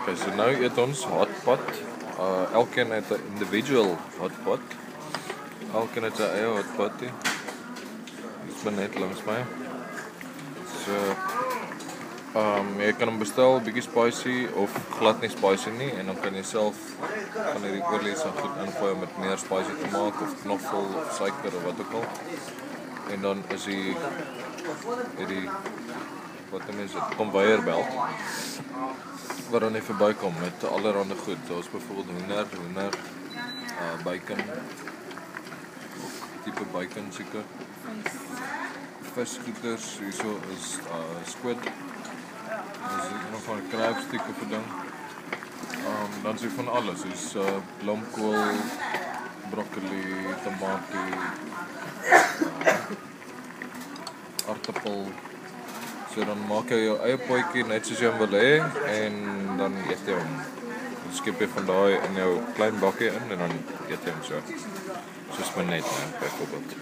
Okay, so nou eet ons hotpot. Elkeen het 'n individual hotpot. Elkeen het sy eie hotpot. Dis maar net langs my. So jy kan hom bestel bietjie spicy of glad nie spicy nie en dan kan jy self van hierdie oorlese goed ingooi om dit meer spicy te maak of knoffel of suiker of wat ook al. En dan is hierdie wat is dit? Konveierbelt wat dan net verbykom met allerlei goed. Daar's byvoorbeeld hoender, bacon, tipe bacon seker. Visgoeders, hierso is squid. Dis nog van 'n crabstick of 'n ding. Dan is van alles. Dis blomkool, broccoli, tamatie, aartappel. So dan maak jy jou eie potjie net soos jy hom wil hê en dan eet jy hom. Dan skep jy van daai in jou klein bakkie in en dan eet jy hom so. Soos my net, byvoorbeeld.